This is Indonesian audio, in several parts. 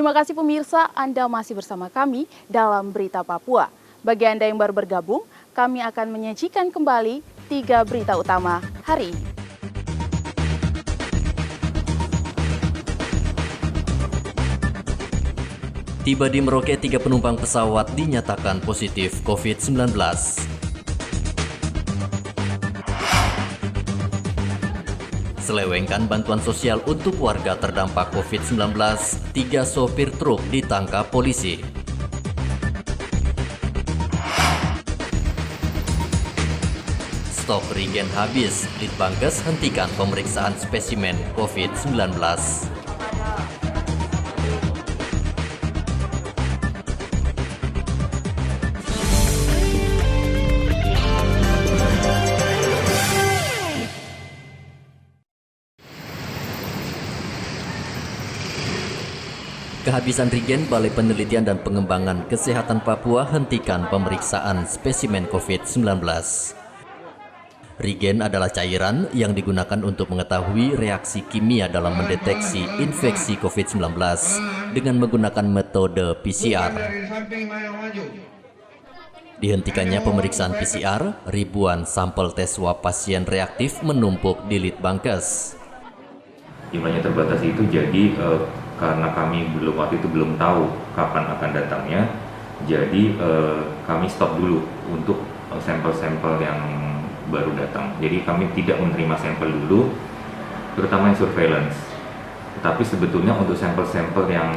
Terima kasih pemirsa, Anda masih bersama kami dalam Berita Papua. Bagi Anda yang baru bergabung, kami akan menyajikan kembali 3 berita utama hari ini. Tiba di Merauke, 3 penumpang pesawat dinyatakan positif COVID-19. Selewengkan bantuan sosial untuk warga terdampak COVID-19, 3 sopir truk ditangkap polisi. Stok reagen habis, Litbangkes hentikan pemeriksaan spesimen COVID-19. Kehabisan reagen, Balai Penelitian dan Pengembangan Kesehatan Papua hentikan pemeriksaan spesimen COVID-19. Reagen adalah cairan yang digunakan untuk mengetahui reaksi kimia dalam mendeteksi infeksi COVID-19 dengan menggunakan metode PCR. Dihentikannya pemeriksaan PCR, ribuan sampel tes swab pasien reaktif menumpuk di Litbangkes. Jumlahnya terbatas itu jadi karena kami waktu itu belum tahu kapan akan datangnya, jadi kami stop dulu untuk sampel-sampel yang baru datang. Jadi kami tidak menerima sampel dulu, terutama yang surveillance. Tetapi sebetulnya untuk sampel-sampel yang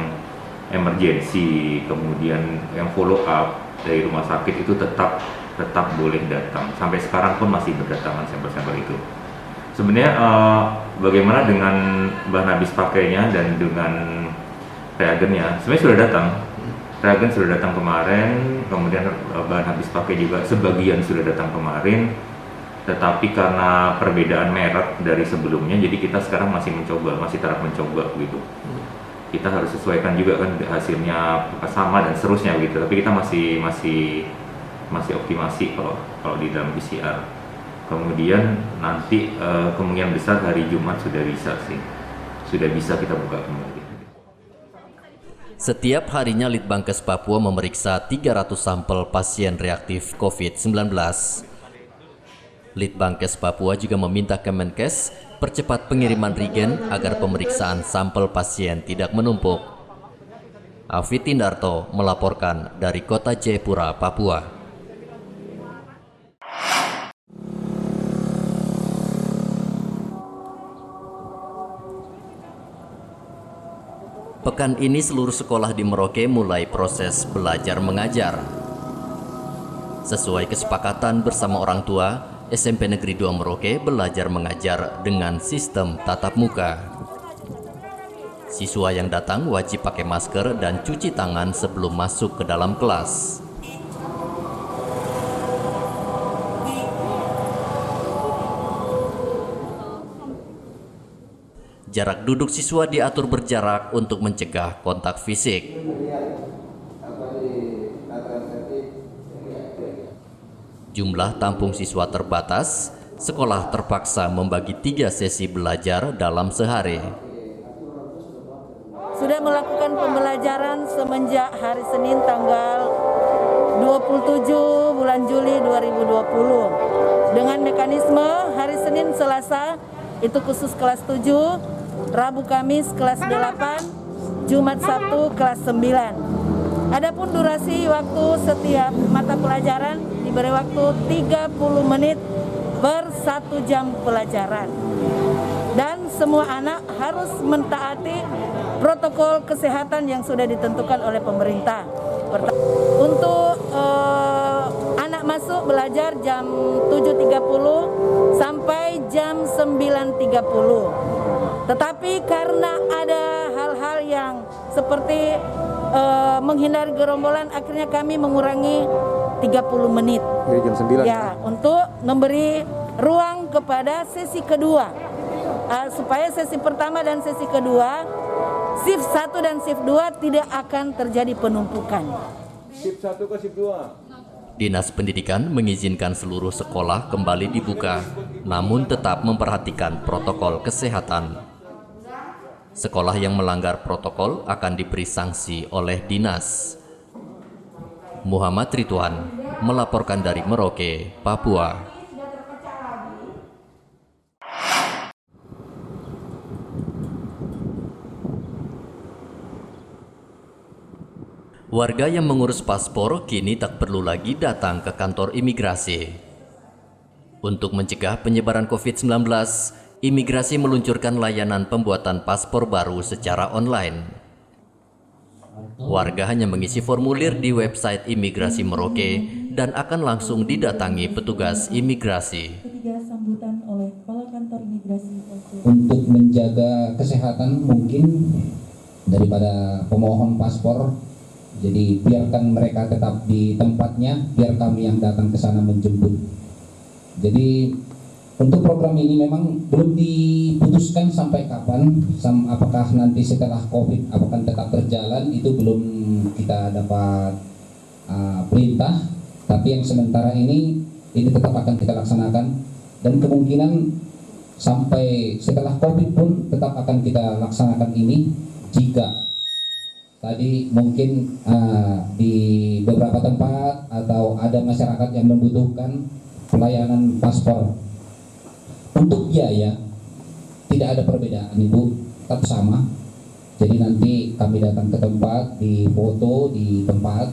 emergency, kemudian yang follow up dari rumah sakit itu tetap boleh datang. Sampai sekarang pun masih berdatangan sampel-sampel itu. Sebenarnya bagaimana dengan bahan habis pakainya dan dengan reagennya, sebenarnya sudah datang. Reagen sudah datang kemarin, kemudian bahan habis pakai juga sebagian sudah datang kemarin. Tetapi karena perbedaan merek dari sebelumnya, jadi kita sekarang masih tahap mencoba gitu. Kita harus sesuaikan juga kan hasilnya sama dan seterusnya begitu. Tapi kita masih optimasi kalau di dalam PCR. Kemudian nanti kemungkinan besar hari Jumat sudah bisa kita buka kembali. Setiap harinya Litbangkes Papua memeriksa 300 sampel pasien reaktif COVID-19. Litbangkes Papua juga meminta Kemenkes percepat pengiriman reagen agar pemeriksaan sampel pasien tidak menumpuk. Afid Tindarto melaporkan dari Kota Jayapura, Papua. Pekan ini seluruh sekolah di Merauke mulai proses belajar mengajar. Sesuai kesepakatan bersama orang tua, SMP Negeri 2 Merauke belajar mengajar dengan sistem tatap muka. Siswa yang datang wajib pakai masker dan cuci tangan sebelum masuk ke dalam kelas. Jarak duduk siswa diatur berjarak untuk mencegah kontak fisik. Jumlah tampung siswa terbatas, sekolah terpaksa membagi 3 sesi belajar dalam sehari. Sudah melakukan pembelajaran semenjak hari Senin tanggal 27 bulan Juli 2020. Dengan mekanisme hari Senin Selasa itu khusus kelas 7, Rabu Kamis kelas 8, Jumat Sabtu kelas 9. Adapun durasi waktu setiap mata pelajaran diberi waktu 30 menit per 1 jam pelajaran. Dan semua anak harus mentaati protokol kesehatan yang sudah ditentukan oleh pemerintah. Untuk anak masuk belajar jam 7.30 sampai jam 9.30. Tetapi karena ada hal-hal yang seperti menghindari gerombolan, akhirnya kami mengurangi 30 menit. Jadi jam 9. Ya, untuk memberi ruang kepada sesi kedua. Supaya sesi pertama dan sesi kedua, shift 1 dan shift 2 tidak akan terjadi penumpukan. Shift 1 ke shift 2. Dinas Pendidikan mengizinkan seluruh sekolah kembali dibuka, namun tetap memperhatikan protokol kesehatan. Sekolah yang melanggar protokol akan diberi sanksi oleh dinas. Muhammad Ridwan melaporkan dari Merauke, Papua. Warga yang mengurus paspor kini tak perlu lagi datang ke kantor imigrasi. Untuk mencegah penyebaran COVID-19, imigrasi meluncurkan layanan pembuatan paspor baru secara online. Warga hanya mengisi formulir di website imigrasi Merauke dan akan langsung didatangi petugas imigrasi. Untuk menjaga kesehatan mungkin daripada pemohon paspor, jadi biarkan mereka tetap di tempatnya, biar kami yang datang ke sana menjemput. Jadi untuk program ini memang belum diputuskan sampai kapan, apakah nanti setelah COVID apakah tetap berjalan, itu belum kita dapat perintah. Tapi yang sementara ini tetap akan kita laksanakan, dan kemungkinan sampai setelah COVID pun tetap akan kita laksanakan ini jika tadi mungkin di beberapa tempat atau ada masyarakat yang membutuhkan pelayanan paspor. Untuk biaya tidak ada perbedaan, Ibu, tetap sama. Jadi nanti kami datang ke tempat, di foto di tempat,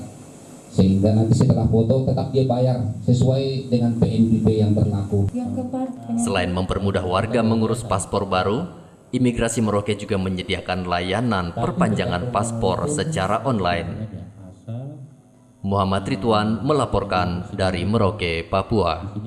sehingga nanti setelah foto tetap dia bayar sesuai dengan PNBP yang berlaku. Selain mempermudah warga mengurus paspor baru, imigrasi Merauke juga menyediakan layanan perpanjangan paspor secara online. Muhammad Ridwan melaporkan dari Merauke, Papua.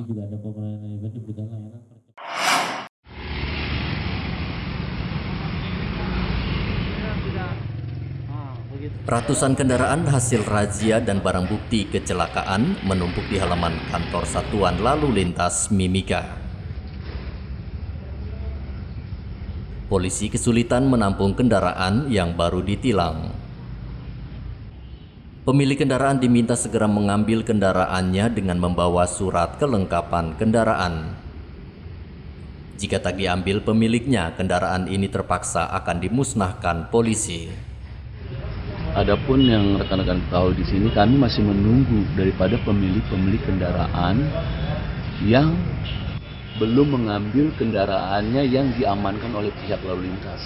Ratusan kendaraan hasil razia dan barang bukti kecelakaan menumpuk di halaman kantor Satuan Lalu Lintas Mimika. Polisi kesulitan menampung kendaraan yang baru ditilang. Pemilik kendaraan diminta segera mengambil kendaraannya dengan membawa surat kelengkapan kendaraan. Jika tak diambil pemiliknya, kendaraan ini terpaksa akan dimusnahkan polisi. Adapun yang rekan-rekan tahu di sini, kami masih menunggu daripada pemilik kendaraan yang belum mengambil kendaraannya yang diamankan oleh pihak lalu lintas.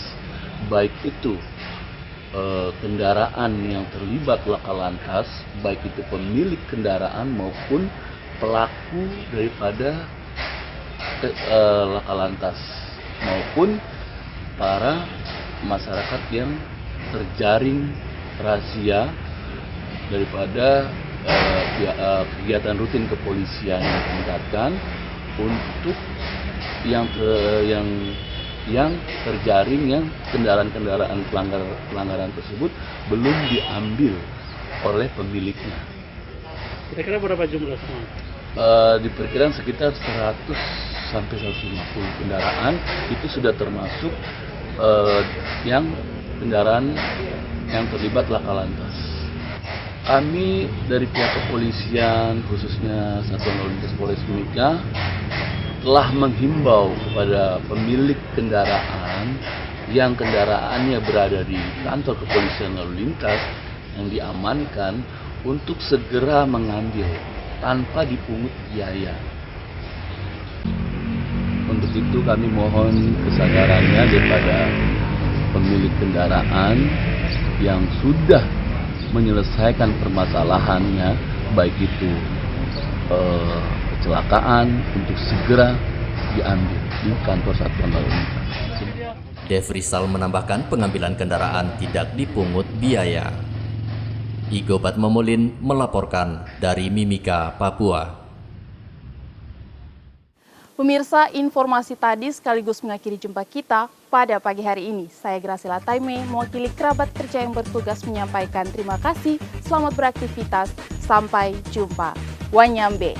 Baik itu kendaraan yang terlibat laka lantas, baik itu pemilik kendaraan maupun pelaku daripada laka lantas, maupun para masyarakat yang terjaring razia daripada kegiatan rutin kepolisian yang ditingkatkan untuk yang terjaring yang kendaraan-kendaraan pelanggaran tersebut belum diambil oleh pemiliknya. Kira-kira berapa jumlah semua? Diperkirakan sekitar 100 sampai 150 kendaraan, itu sudah termasuk yang kendaraan yang terlibat laka lantas. Kami dari pihak kepolisian, khususnya Satuan Lalu Lintas Polres Mimika, telah menghimbau kepada pemilik kendaraan yang kendaraannya berada di kantor kepolisian lalu lintas yang diamankan untuk segera mengambil tanpa dipungut biaya. Untuk itu kami mohon kesadarannya daripada pemilik kendaraan yang sudah menyelesaikan permasalahannya, baik itu kecelakaan, untuk segera diambil di kantor Satuan Lalu Lintas. Dev Rizal menambahkan pengambilan kendaraan tidak dipungut biaya. Igo Batmamulin melaporkan dari Mimika, Papua. Pemirsa, informasi tadi sekaligus mengakhiri jumpa kita pada pagi hari ini. Saya Gracila Taime, mewakili kerabat kerja yang bertugas menyampaikan terima kasih, selamat beraktivitas, sampai jumpa. Wanyambe.